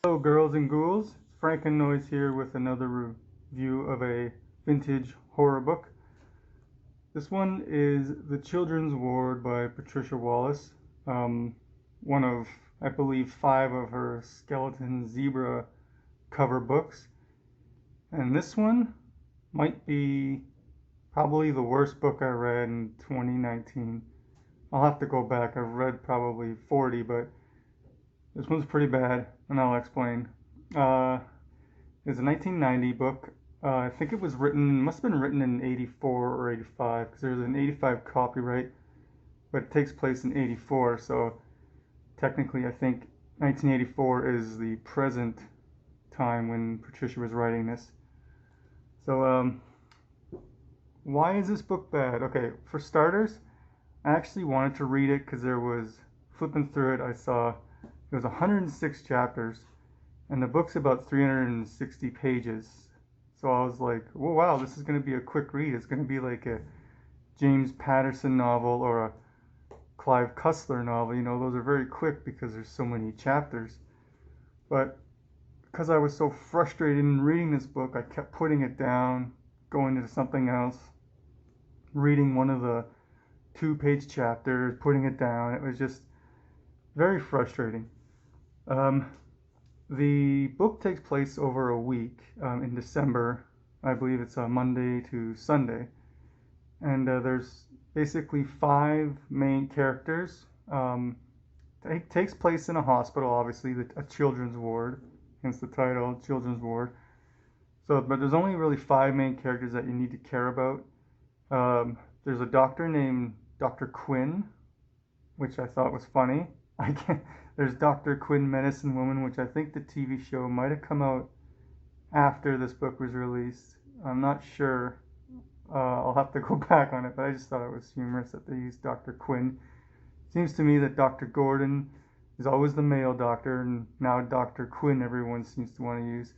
Hello, girls and ghouls. It's Frankenoise here with another review of a vintage horror book. This one is The Children's Ward by Patricia Wallace, um, one of, I believe, 5 of her Skeleton Zebra cover books. And this one might be probably the worst book I read in 2019. I'll have to go back. I've read probably 40, but this one's pretty bad, and I'll explain. Uh, It's a 1990 book. I think it was written, must have been written in 84 or 85, because there's an 85 copyright, but it takes place in 84, so technically I think 1984 is the present time when Patricia was writing this. So, why is this book bad? Okay, for starters, I actually wanted to read it because flipping through it, I saw it was 106 chapters, and the book's about 360 pages. So I was like, well, wow, this is going to be a quick read. It's going to be like a James Patterson novel or a Clive Cussler novel. You know, those are very quick because there's so many chapters. But because I was so frustrated in reading this book, I kept putting it down, going into something else, reading one of the 2-page chapters, putting it down. It was just very frustrating. Um, The book takes place over a week in December. I believe it's a Monday to Sunday. And there's basically 5 main characters. It takes place in a hospital, obviously, a children's ward, hence the title, Children's Ward. So, but there's only really 5 main characters that you need to care about. There's a doctor named Dr. Quinn, which I thought was funny. I can't, there's Dr. Quinn Medicine Woman, which I think the TV show might have come out after this book was released. I'm not sure. I'll have to go back on it, but I just thought it was humorous that they used Dr. Quinn. Seems to me that Dr. Gordon is always the male doctor, and now Dr. Quinn everyone seems to want to use.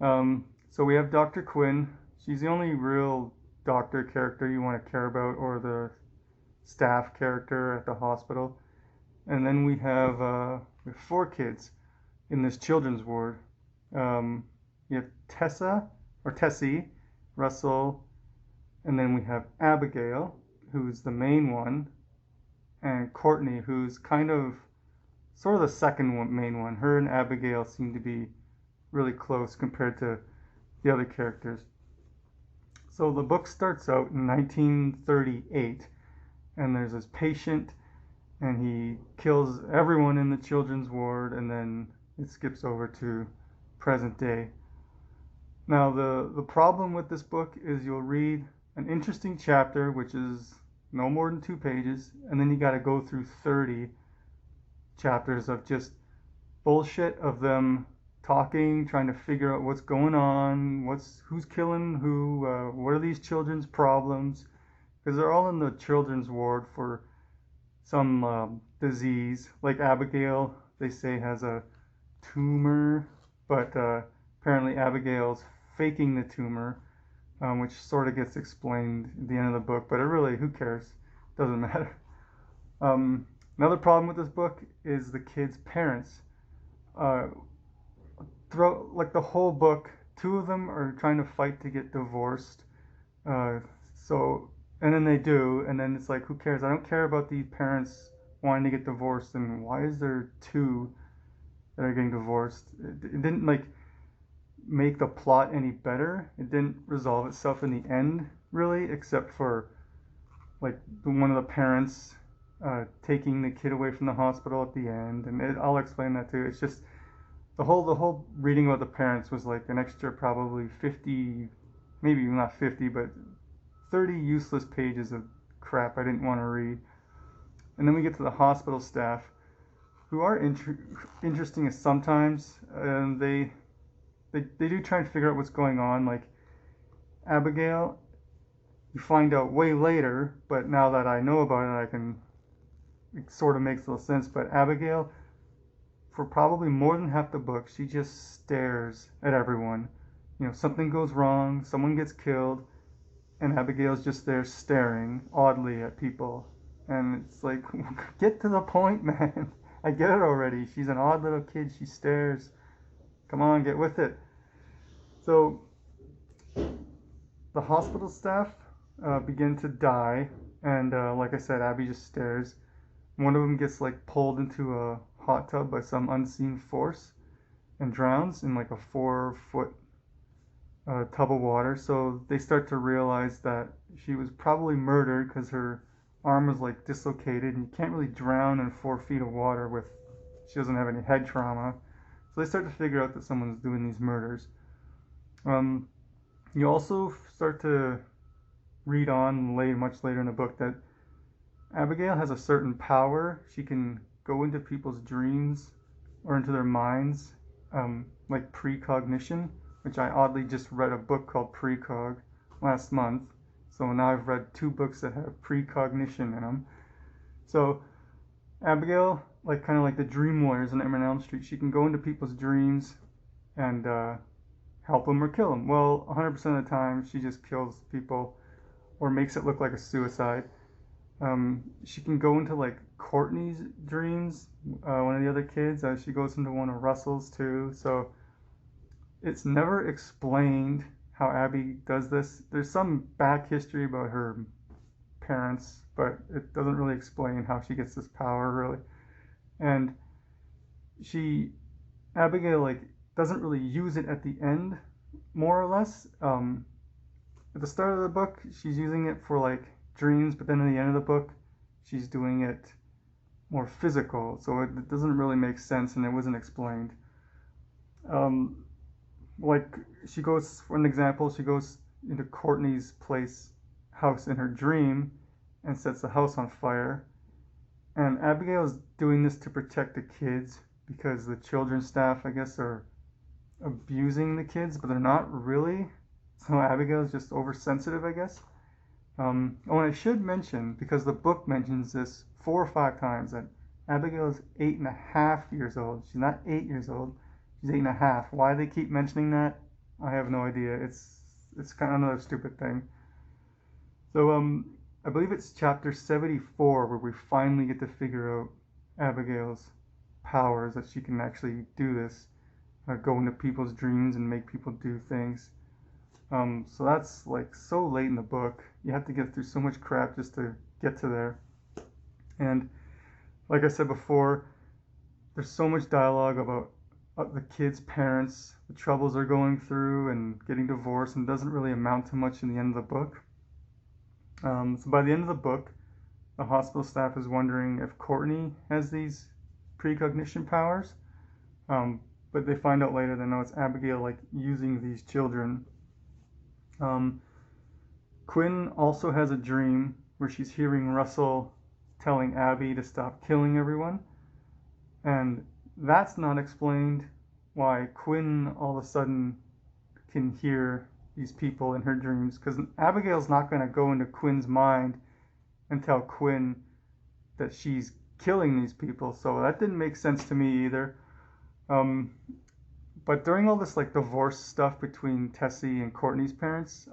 So we have Dr. Quinn. She's the only real doctor character you want to care about, or the staff character at the hospital. And then we have 4 kids in this children's ward. You have Tessie, Russell, and then we have Abigail, who's the main one, and Courtney, who's kind of sort of the second main one. Her and Abigail seem to be really close compared to the other characters. So the book starts out in 1938, and there's this patient, and he kills everyone in the children's ward, and then it skips over to present day. Now, the problem with this book is you'll read an interesting chapter, which is no more than 2 pages, and then you got to go through 30 chapters of just bullshit of them talking, trying to figure out what's going on, who's killing who, what are these children's problems, because they're all in the children's ward for some disease. Like Abigail, they say has a tumor, but apparently Abigail's faking the tumor, which sort of gets explained at the end of the book, but who cares? Doesn't matter. Another problem with this book is the kids' parents. Uh, like the whole book, 2 of them are trying to fight to get divorced. Uh, so and then they do, and then it's like, who cares? I don't care about these parents wanting to get divorced, and why is there 2 that are getting divorced? It didn't like make the plot any better. It didn't resolve itself in the end, really, except for like one of the parents taking the kid away from the hospital at the end, and I'll explain that too. It's just the whole reading about the parents was like an extra probably 50, maybe not 50, but 30 useless pages of crap I didn't want to read. And then we get to the hospital staff, who are interesting sometimes, and they do try and figure out what's going on. Like Abigail, you find out way later, but now that I know about it, it sort of makes a little sense. But Abigail, for probably more than half the book, she just stares at everyone. You know, something goes wrong, someone gets killed, and Abigail's just there staring oddly at people. And it's like, get to the point, man. I get it already. She's an odd little kid. She stares. Come on, get with it. So the hospital staff begin to die, and like I said, Abby just stares. One of them gets like pulled into a hot tub by some unseen force and drowns in like a 4 foot tub of water. So they start to realize that she was probably murdered because her arm was like dislocated, and you can't really drown in 4 feet of water with she doesn't have any head trauma. So they start to figure out that someone's doing these murders. Um, you also start to read on much later in the book that Abigail has a certain power. She can go into people's dreams or into their minds, like precognition, which I oddly just read a book called Precog last month. So now I've read 2 books that have precognition in them. So Abigail, like kind of like the Dream Warriors in Nightmare on Elm Street, she can go into people's dreams and help them or kill them. Well, 100% of the time, she just kills people or makes it look like a suicide. She can go into like Courtney's dreams, one of the other kids. She goes into one of Russell's too. So it's never explained how Abby does this. There's some back history about her parents, but it doesn't really explain how she gets this power really. And Abigail like doesn't really use it at the end, more or less. At the start of the book, she's using it for like dreams, but then at the end of the book, she's doing it more physical. So it doesn't really make sense, and it wasn't explained. Like she goes, for an example, she goes into Courtney's house in her dream and sets the house on fire. And Abigail is doing this to protect the kids because the children's staff, I guess, are abusing the kids, but they're not really. So Abigail is just oversensitive, I guess. Oh, and I should mention, because the book mentions this 4 or 5 times, that Abigail is 8.5 years old. She's not 8 years old. She's 8.5. Why they keep mentioning that, I have no idea. It's kind of another stupid thing. So I believe it's chapter 74 where we finally get to figure out Abigail's powers, that she can actually do this, go into people's dreams and make people do things. So that's like so late in the book. You have to get through so much crap just to get to there. And like I said before, there's so much dialogue about the kids' parents, the troubles they're going through, and getting divorced, and doesn't really amount to much in the end of the book. So by the end of the book, the hospital staff is wondering if Courtney has these precognition powers. But they find out later that no, it's Abigail like using these children. Quinn also has a dream where she's hearing Russell telling Abby to stop killing everyone. And that's not explained, why Quinn all of a sudden can hear these people in her dreams, because Abigail's not going to go into Quinn's mind and tell Quinn that she's killing these people, so that didn't make sense to me either. But during all this like divorce stuff between Tessie and Courtney's parents,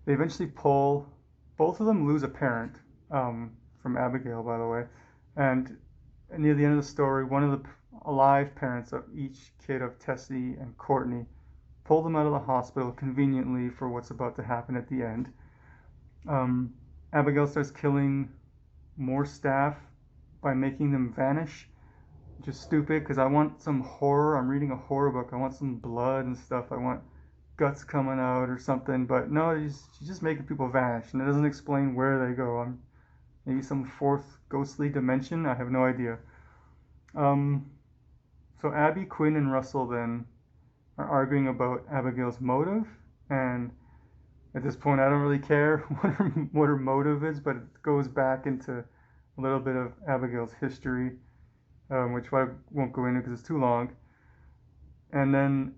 they eventually both of them lose a parent, from Abigail, by the way, and near the end of the story, one of the alive parents of each kid of Tessie and Courtney pull them out of the hospital conveniently for what's about to happen at the end. Abigail starts killing more staff by making them vanish, which is stupid because I want some horror. I'm reading a horror book. I want some blood and stuff. I want guts coming out or something. But no, she's just making people vanish, and it doesn't explain where they go. Maybe some fourth ghostly dimension. I have no idea. So Abby, Quinn, and Russell then are arguing about Abigail's motive, and at this point I don't really care what her motive is, but it goes back into a little bit of Abigail's history, which I won't go into because it's too long. And then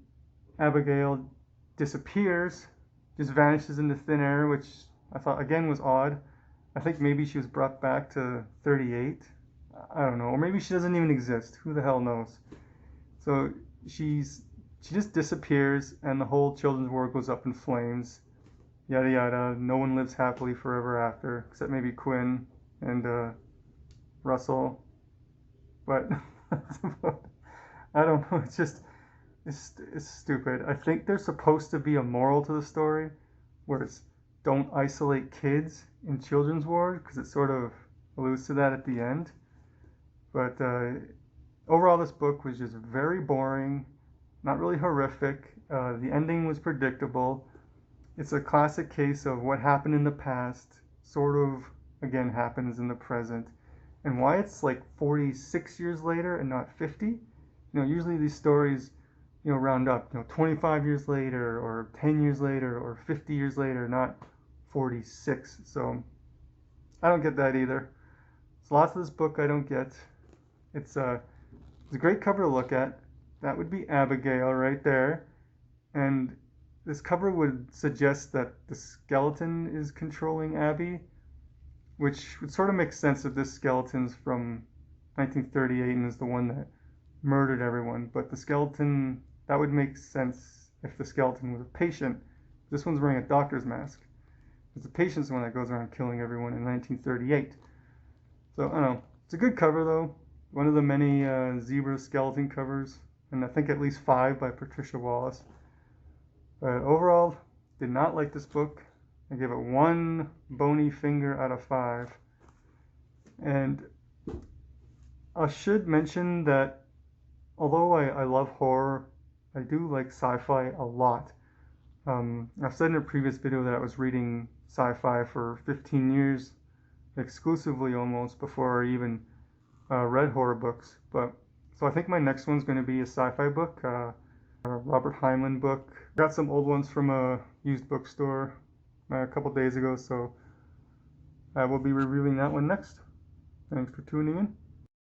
Abigail disappears, just vanishes into thin air, which I thought again was odd. I think maybe she was brought back to 38. I don't know, or maybe she doesn't even exist. Who the hell knows? So she just disappears, and the whole children's world goes up in flames. Yada yada. No one lives happily forever after, except maybe Quinn and Russell. But I don't know. It's just is stupid. I think there's supposed to be a moral to the story where it's don't isolate kids in children's ward because it sort of alludes to that at the end. But overall, this book was just very boring, not really horrific. The ending was predictable. It's a classic case of what happened in the past sort of again happens in the present, and why it's like 46 years later and not 50. Usually these stories, round up, 25 years later or 10 years later or 50 years later, not 46. So I don't get that either. So lots of this book I don't get. It's a great cover to look at. That would be Abigail right there. And this cover would suggest that the skeleton is controlling Abby, which would sort of make sense if this skeleton's from 1938 and is the one that murdered everyone. But the skeleton, that would make sense if the skeleton was a patient. This one's wearing a doctor's mask. It's the patient's the one that goes around killing everyone in 1938. So, I don't know. It's a good cover, though. One of the many zebra skeleton covers, and I think at least 5 by Patricia Wallace. But overall, did not like this book. I gave it 1 bony finger out of 5. And I should mention that although I love horror, I do like sci-fi a lot. I've said in a previous video that I was reading sci-fi for 15 years, exclusively almost, before I even read horror books. So I think my next one's going to be a sci-fi book, a Robert Heinlein book. Got some old ones from a used bookstore a couple days ago, so I will be reviewing that one next. Thanks for tuning in.